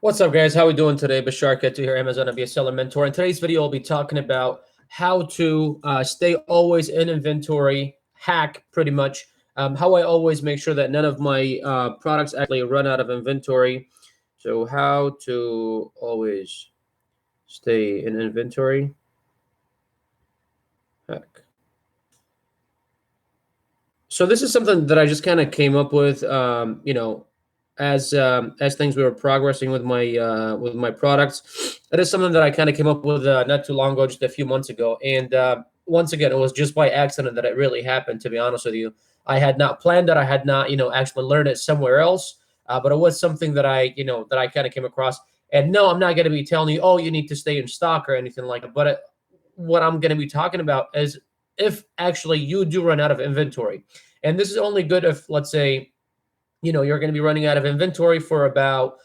What's up, guys? How we doing today? Bashar Ketu here, Amazon FBA Seller Mentor. In today's video, I'll be talking about how to stay always in inventory, hack pretty much, how I always make sure that none of my products actually run out of inventory. So how to always stay in inventory, hack. So this is something that I just kind of came up with, as things were progressing with my products. It is something that I kind of came up with not too long ago, just a few months ago. And once again, it was just by accident that it really happened. To be honest with you, I had not planned it. I had not, actually learned it somewhere else. But it was something that I kind of came across. And no, I'm not going to be telling you, oh, you need to stay in stock or anything like that. But what I'm going to be talking about is if actually you do run out of inventory. And this is only good if, let's say, you're going to be running out of inventory for about,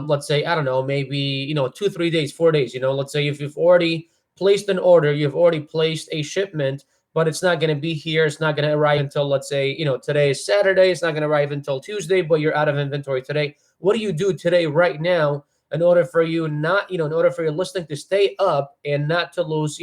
let's say, I don't know, maybe, 2, 3 days, 4 days. Let's say if you've already placed an order, you've already placed a shipment, but it's not going to be here. It's not going to arrive until, let's say, today is Saturday. It's not going to arrive until Tuesday, but you're out of inventory today. What do you do today, right now, in order for you not, in order for your listing to stay up and not to lose,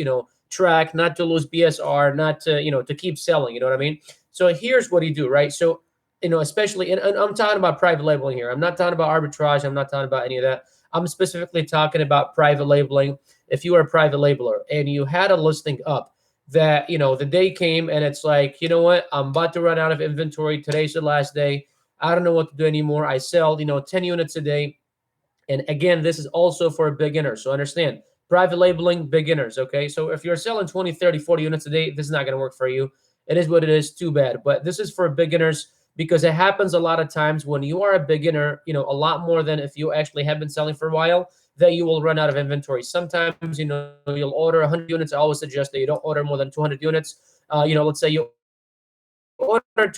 track, not to lose BSR, not to, to keep selling, you know what I mean? So here's what you do, right? So, especially, and I'm talking about private labeling here. I'm not talking about arbitrage. I'm not talking about any of that. I'm specifically talking about private labeling. If you are a private labeler and you had a listing up that, the day came and it's like, you know what, I'm about to run out of inventory. Today's the last day. I don't know what to do anymore. I sell, 10 units a day. And again, this is also for beginners. So understand, private labeling, beginners, okay? So if you're selling 20, 30, 40 units a day, this is not going to work for you. It is what it is, too bad. But this is for beginners because it happens a lot of times when you are a beginner, a lot more than if you actually have been selling for a while, that you will run out of inventory. Sometimes, you'll order 100 units. I always suggest that you don't order more than 200 units. Let's say you order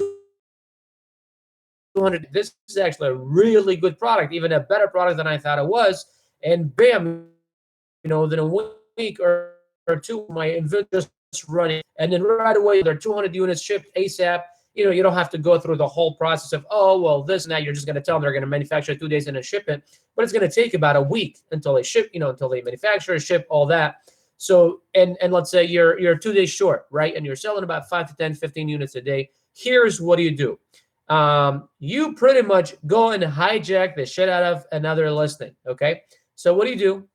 200. This is actually a really good product, even a better product than I thought it was. And bam, then a week or two, my inventory just running. And then right away, there are 200 units shipped ASAP. You don't have to go through the whole process of, oh, well, this and that. You're just going to tell them they're going to manufacture 2 days and then ship it. But it's going to take about a week until they ship, until they manufacture, ship, all that. So, and let's say you're 2 days short, right? And you're selling about 5 to 10, 15 units a day. Here's what do you do? You pretty much go and hijack the shit out of another listing, okay? So what do?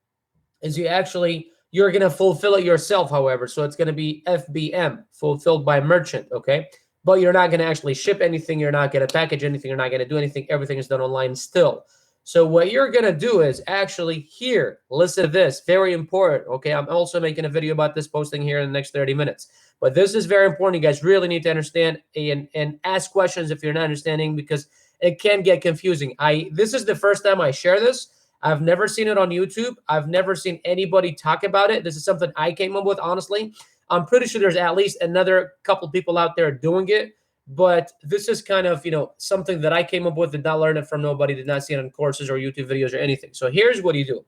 Is you're going to fulfill it yourself, however. So it's going to be FBM, fulfilled by merchant, okay? But you're not going to actually ship anything. You're not going to package anything. You're not going to do anything. Everything is done online still. So what you're going to do is actually here, listen to this, very important, okay? I'm also making a video about this, posting here in the next 30 minutes. But this is very important. You guys really need to understand and ask questions if you're not understanding because it can get confusing. This is the first time I share this. I've never seen it on YouTube. I've never seen anybody talk about it. This is something I came up with, honestly. I'm pretty sure there's at least another couple people out there doing it. But this is kind of, something that I came up with, did not learn it from nobody, did not see it in courses or YouTube videos or anything. So here's what you do.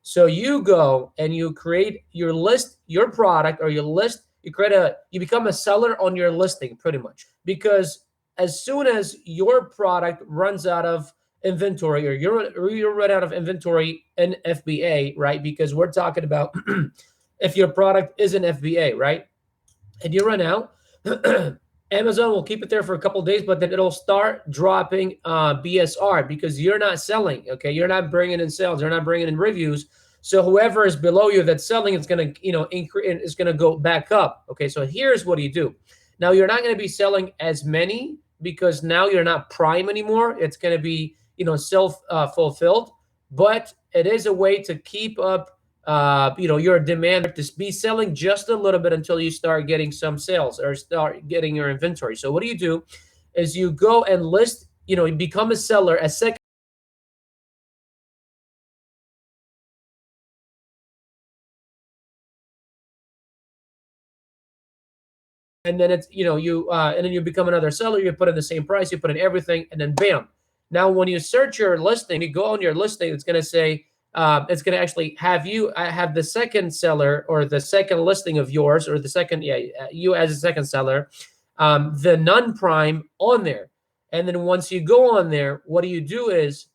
So you go and you create your list, your product, or your list. You become a seller on your listing pretty much, because as soon as your product runs out of inventory or you're run out of inventory in FBA, right? Because we're talking about if your product is an FBA, right? And you run out, Amazon will keep it there for a couple of days, but then it'll start dropping BSR because you're not selling, okay? You're not bringing in sales. You're not bringing in reviews. So whoever is below you that's selling, it's going to, increase. It's going to go back up, okay? So here's what you do. Now, you're not going to be selling as many because now you're not prime anymore. It's going to be, self-fulfilled, but it is a way to keep up your demand, to be selling just a little bit until you start getting some sales or start getting your inventory. So what do? Is you go and list, become a seller, a second. And then it's, and then you become another seller, you put in the same price, you put in everything, and then bam. Now, when you search your listing, you go on your listing, it's going to say, it's going to actually have you have the second seller or the second listing of yours or the second, you as a second seller, the non-prime on there. And then once you go on there, what do? Is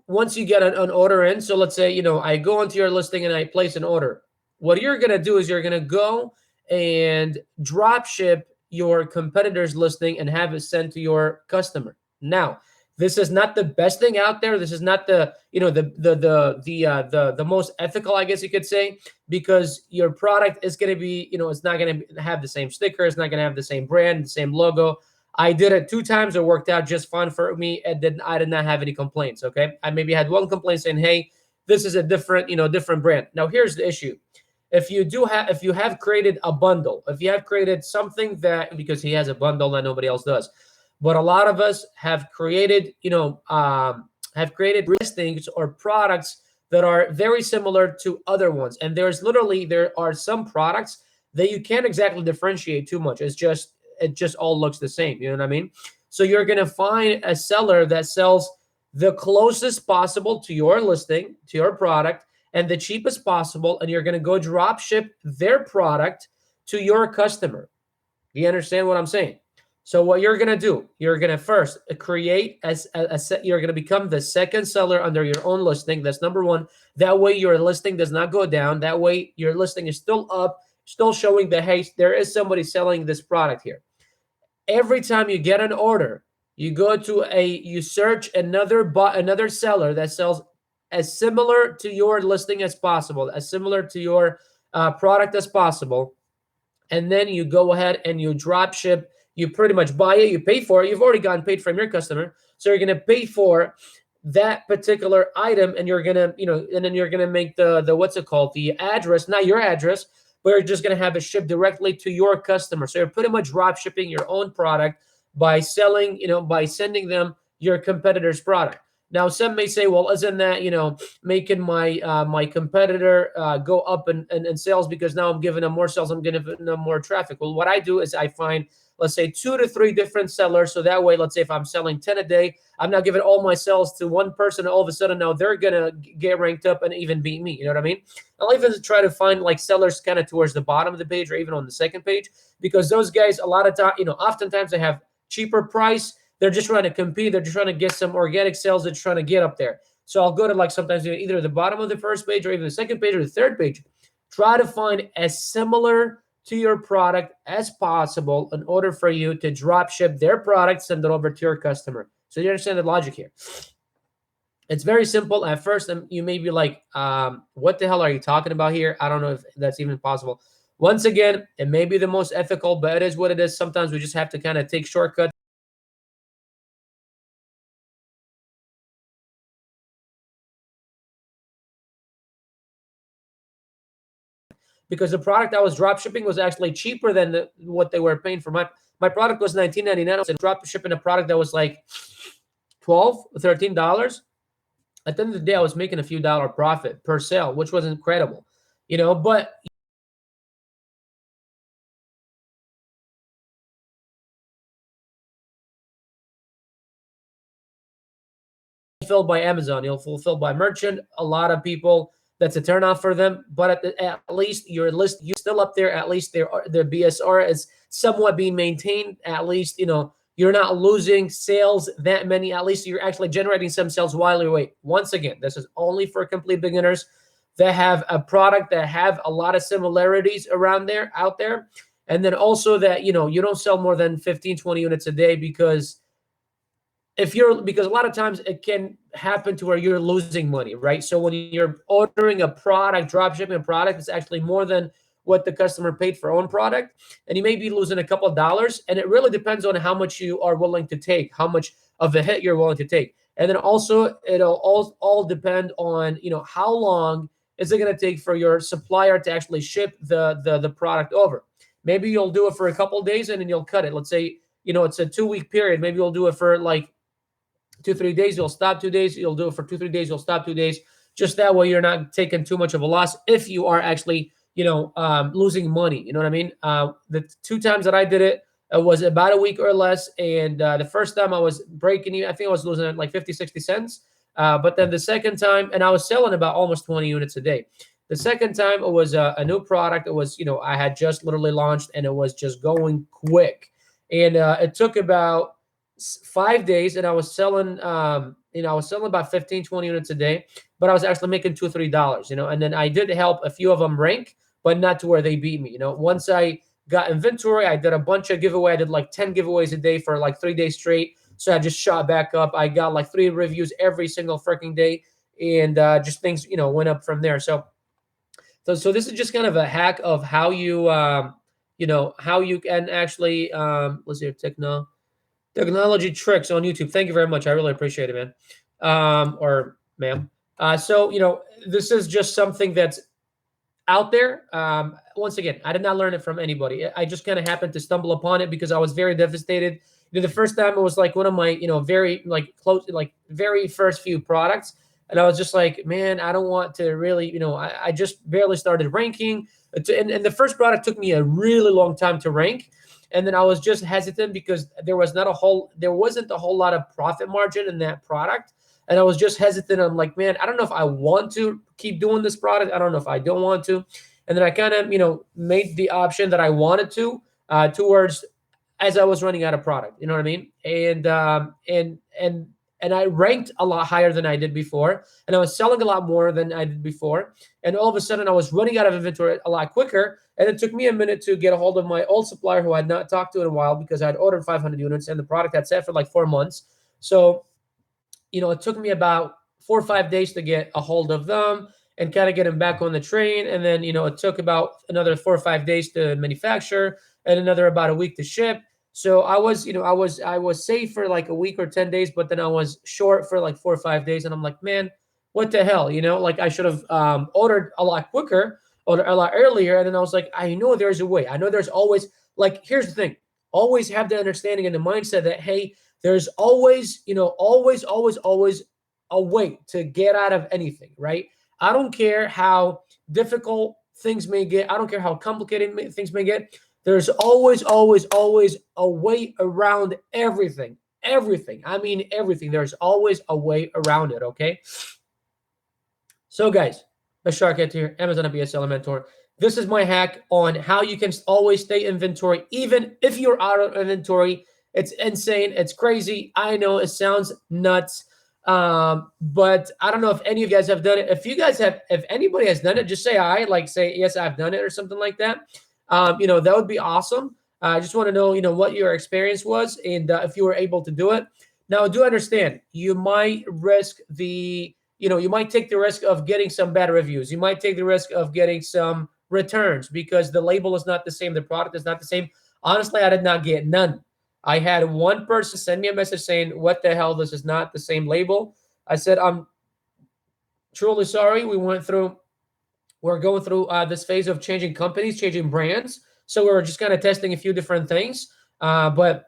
once you get an order in, so let's say, I go into your listing and I place an order. What you're going to do is you're going to go and drop ship your competitor's listing and have it sent to your customer. Now, this is not the best thing out there. This is not the the most ethical, I guess you could say, because your product is going to be, it's not going to have the same sticker, it's not going to have the same brand, the same logo. I did it 2 times. It worked out just fine for me, and I did not have any complaints. Okay, I maybe had one complaint saying, "Hey, this is a different, different brand." Now, here's the issue: if you have created a bundle, if you have created something that, because he has a bundle that nobody else does, but a lot of us have created, listings or products that are very similar to other ones, and there are some products that you can't exactly differentiate too much. It just all looks the same. You know what I mean? So you're going to find a seller that sells the closest possible to your listing, to your product, and the cheapest possible. And you're going to go drop ship their product to your customer. You understand what I'm saying? So what you're going to do, you're going to first create you're going to become the second seller under your own listing. That's number one. That way your listing does not go down. That way your listing is still up, still showing that, hey, there is somebody selling this product here. Every time you get an order, you search another seller that sells as similar to your listing as possible, as similar to your product as possible. And then you go ahead and you drop ship. You pretty much buy it, you pay for it. You've already gotten paid from your customer. So you're going to pay for that particular item, and you're going to, and then you're going to make the what's it called? The address, not your address, but you're just going to have it shipped directly to your customer. So you're pretty much drop shipping your own product by selling, by sending them your competitor's product. Now, some may say, well, isn't that, making my competitor go up in sales, because now I'm giving them more sales, I'm giving them more traffic. Well, what I do is I find, let's say, 2 to 3 different sellers. So that way, let's say if I'm selling 10 a day, I'm not giving all my sales to one person. And all of a sudden now they're going to get ranked up and even beat me. You know what I mean? I'll even try to find like sellers kind of towards the bottom of the page or even on the second page, because those guys, a lot of time, oftentimes they have cheaper price. They're just trying to compete. They're just trying to get some organic sales. They're trying to get up there. So I'll go to like sometimes either the bottom of the first page or even the second page or the third page. Try to find as similar to your product as possible in order for you to drop ship their product, send it over to your customer. So you understand the logic here. It's very simple. At first, you may be like, what the hell are you talking about here? I don't know if that's even possible. Once again, it may be the most ethical, but it is what it is. Sometimes we just have to kind of take shortcuts. Because the product I was drop shipping was actually cheaper than what they were paying for. My product was $19.99. I was drop shipping a product that was like $12 or $13. At the end of the day, I was making a few dollar profit per sale, which was incredible, but fulfilled by Amazon, you'll fulfill by merchant. A lot of people, that's a turnoff for them. But at least your list, you're still up there. At least their BSR is somewhat being maintained. At least, you're not losing sales that many. At least you're actually generating some sales while you wait. Once again, this is only for complete beginners that have a product that have a lot of similarities out there. And then also that, you don't sell more than 15, 20 units a day, because because a lot of times it can happen to where you're losing money, right? So when you're ordering a product, drop shipping a product, it's actually more than what the customer paid for own product, and you may be losing a couple of dollars. And it really depends on how much you are willing to take, how much of a hit you're willing to take. And then also it'll all depend on, how long is it going to take for your supplier to actually ship the product over. Maybe you'll do it for a couple of days and then you'll cut it. Let's say, it's a 2-week period. Maybe you'll do it for like 2-3 days, you'll stop 2 days. You'll do it for 2-3 days, you'll stop 2 days. Just that way you're not taking too much of a loss if you are actually, losing money. You know what I mean? The 2 times that I did it, it was about a week or less. And the first time I was breaking even. I think I was losing like 50, 60 cents. But then the second time, and I was selling about almost 20 units a day. The second time it was a new product. It was, I had just literally launched, and it was just going quick. And it took about 5 days, and I was selling I was selling about 15, 20 units a day, but I was actually making $2, $3, and then I did help a few of them rank, but not to where they beat me. Once I got inventory, I did a bunch of giveaway. I did like 10 giveaways a day for like 3 days straight. So I just shot back up. I got like 3 reviews every single freaking day, and just things, went up from there. So this is just kind of a hack of how you, how you can actually, let's see, technology tricks on YouTube. Thank you very much. I really appreciate it, man. Or ma'am. This is just something that's out there. Once again, I did not learn it from anybody. I just kind of happened to stumble upon it because I was very devastated. The first time it was like one of my, very like close, like very first few products. And I was just like, man, I don't want to really, I just barely started ranking. And the first product took me a really long time to rank. And then I was just hesitant because there wasn't a whole lot of profit margin in that product. And I was just hesitant. I'm like, man, I don't know if I want to keep doing this product. I don't know if I don't want to. And then I kind of, made the option that I wanted to towards as I was running out of product. You know what I mean? And I ranked a lot higher than I did before, and I was selling a lot more than I did before. And all of a sudden, I was running out of inventory a lot quicker. And it took me a minute to get a hold of my old supplier who I had not talked to in a while because I had ordered 500 units and the product had sat for like 4 months. So, it took me about 4 or 5 days to get a hold of them and kind of get them back on the train. And then, it took about another 4 or 5 days to manufacture and another about a week to ship. So I was, I was safe for like a week or 10 days, but then I was short for like 4 or 5 days. And I'm like, man, what the hell? Like I should have ordered a lot quicker or a lot earlier. And then I was like, I know there's a way. I know there's always, like, here's the thing. Always have the understanding and the mindset that, hey, there's always, always a way to get out of anything, right? I don't care how difficult things may get. I don't care how complicated things may get. There's always, always, always a way around everything. Everything. I mean, everything. There's always a way around it, okay? So, guys, the Sharkhead here, Amazon FBA Seller Mentor. This is my hack on how you can always stay inventory, even if you're out of inventory. It's insane. It's crazy. I know it sounds nuts. But I don't know if any of you guys have done it. If anybody has done it, just say I, like say, yes, I've done it or something like that. That would be awesome. I just want to know, what your experience was and if you were able to do it. Now, do understand, you might risk you might take the risk of getting some bad reviews. You might take the risk of getting some returns because the label is not the same. The product is not the same. Honestly, I did not get none. I had one person send me a message saying, what the hell? This is not the same label. I said, I'm truly sorry. We're going through this phase of changing companies, changing brands. So we're just kind of testing a few different things. But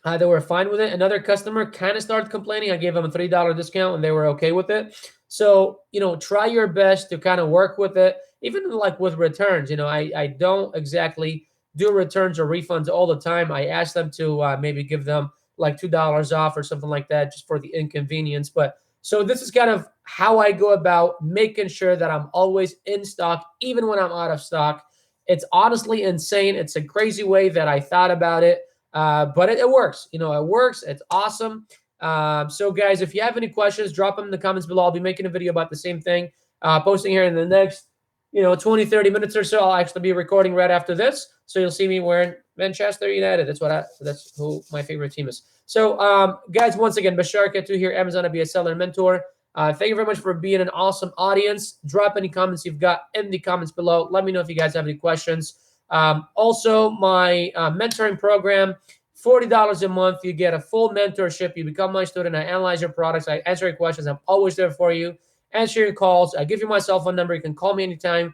they were fine with it. Another customer kind of started complaining. I gave them a $3 discount and they were okay with it. So, try your best to kind of work with it. Even like with returns, I don't exactly do returns or refunds all the time. I ask them to maybe give them like $2 off or something like that just for the inconvenience. But so this is kind of how I go about making sure that I'm always in stock, even when I'm out of stock. It's honestly insane. It's a crazy way that I thought about it. But it works. It works. It's awesome. So, guys, if you have any questions, drop them in the comments below. I'll be making a video about the same thing, posting here in the next, 20, 30 minutes or so. I'll actually be recording right after this. So you'll see me wearing Manchester United. That's who my favorite team is. So, guys, once again, Bashar Katu here, Amazon FBA Seller Mentor. Thank you very much for being an awesome audience. Drop any comments you've got in the comments below. Let me know if you guys have any questions. Also, my mentoring program, $40 a month. You get a full mentorship. You become my student. I analyze your products. I answer your questions. I'm always there for you. Answer your calls. I give you my cell phone number. You can call me anytime,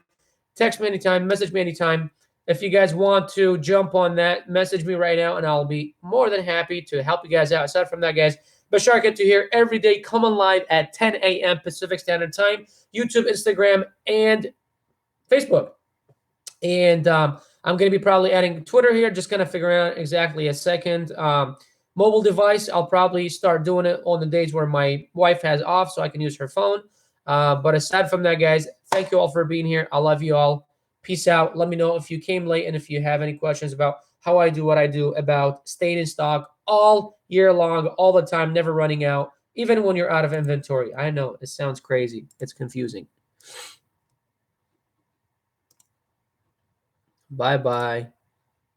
text me anytime, message me anytime. If you guys want to jump on that, message me right now, and I'll be more than happy to help you guys out. Aside from that, guys, Bashar Katu here every day. Come on live at 10 a.m. Pacific Standard Time, YouTube, Instagram, and Facebook. And I'm going to be probably adding Twitter here, just kind of figuring out exactly a second mobile device. I'll probably start doing it on the days where my wife has off so I can use her phone. But aside from that, guys, thank you all for being here. I love you all. Peace out. Let me know if you came late and if you have any questions about how I do what I do about staying in stock all year long, all the time, never running out. even when you're out of inventory. I know it sounds crazy. It's confusing. Bye-bye.